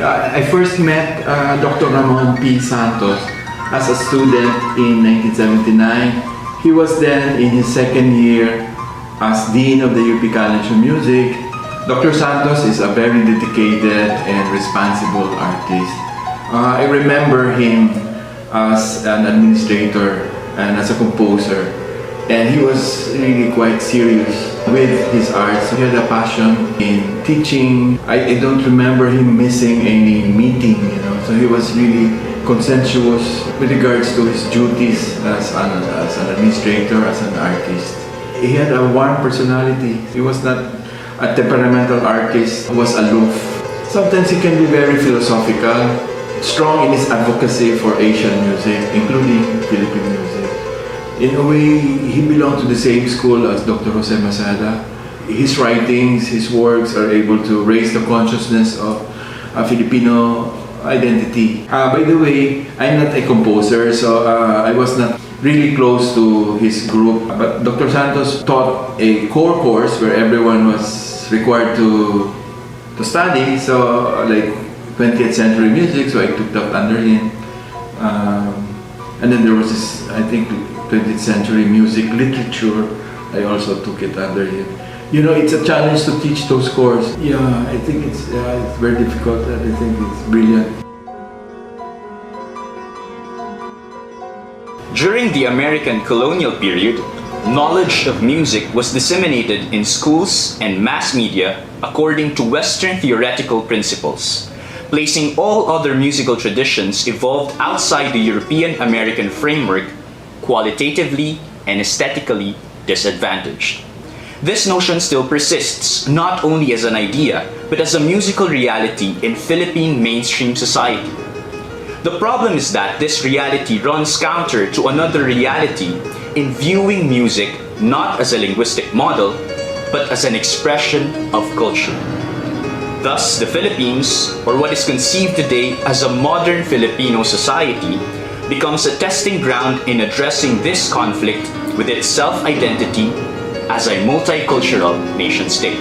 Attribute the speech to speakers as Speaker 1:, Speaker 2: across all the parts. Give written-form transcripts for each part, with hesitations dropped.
Speaker 1: I first met Dr. Ramon P. Santos as a student in 1979. He was then in his second year as Dean of the UP College of Music. Dr. Santos is a very dedicated and responsible artist. I remember him as an administrator and as a composer, and he was really quite serious with his arts. He had a passion in teaching. I don't remember him missing any meeting, so he was really conscientious with regards to his duties as an administrator, as an artist. He had a warm personality. He was not a temperamental artist, was aloof. Sometimes he can be very philosophical, strong in his advocacy for Asian music, including Philippine music. In a way, he belonged to the same school as Dr. Jose Masada. His writings, his works are able to raise the consciousness of a Filipino identity. By the way, I'm not a composer, so I was not really close to his group. But Dr. Santos taught a core course where everyone was required to study, so like 20th century music, so I took that under him. And then there was this, I think, 20th century music literature. I also took it under him. It's a challenge to teach those courses. Yeah, I think it's very difficult, and I think it's brilliant.
Speaker 2: During the American colonial period, knowledge of music was disseminated in schools and mass media according to Western theoretical principles, placing all other musical traditions evolved outside the European-American framework qualitatively and aesthetically disadvantaged. This notion still persists not only as an idea, but as a musical reality in Philippine mainstream society. The problem is that this reality runs counter to another reality in viewing music not as a linguistic model, but as an expression of culture. Thus, the Philippines, or what is conceived today as a modern Filipino society, becomes a testing ground in addressing this conflict with its self-identity as a multicultural nation-state.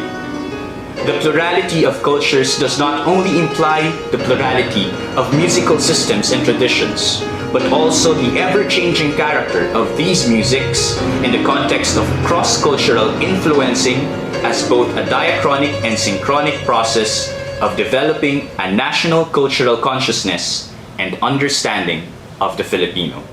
Speaker 2: The plurality of cultures does not only imply the plurality of musical systems and traditions, but also the ever-changing character of these musics in the context of cross-cultural influencing as both a diachronic and synchronic process of developing a national cultural consciousness and understanding of the Filipino.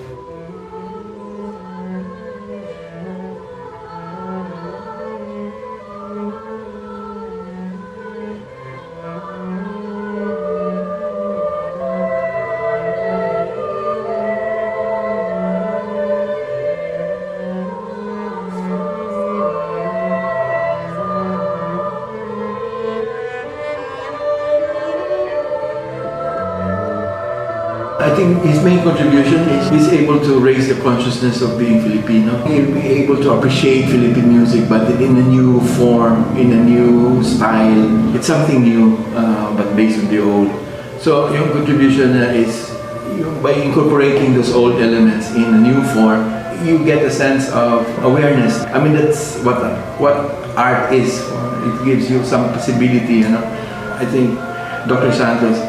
Speaker 1: I think his main contribution is he's able to raise the consciousness of being Filipino. He'll be able to appreciate Philippine music, but in a new form, in a new style. It's something new, but based on the old. So yung contribution is by incorporating those old elements in a new form, you get a sense of awareness. I mean, that's what art is. It gives you some possibility, I think Dr. Santos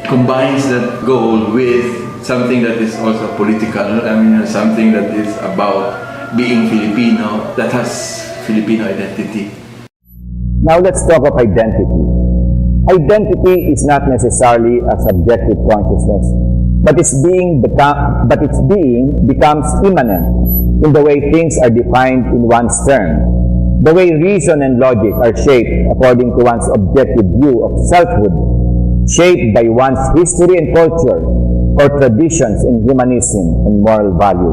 Speaker 1: combines that goal with something that is also political. I mean, something that is about being Filipino, that has Filipino identity.
Speaker 3: Now let's talk of identity. Identity is not necessarily a subjective consciousness, but its being becomes immanent in the way things are defined in one's term, the way reason and logic are shaped according to one's objective view of selfhood, shaped by one's history and culture, or traditions in humanism and moral value.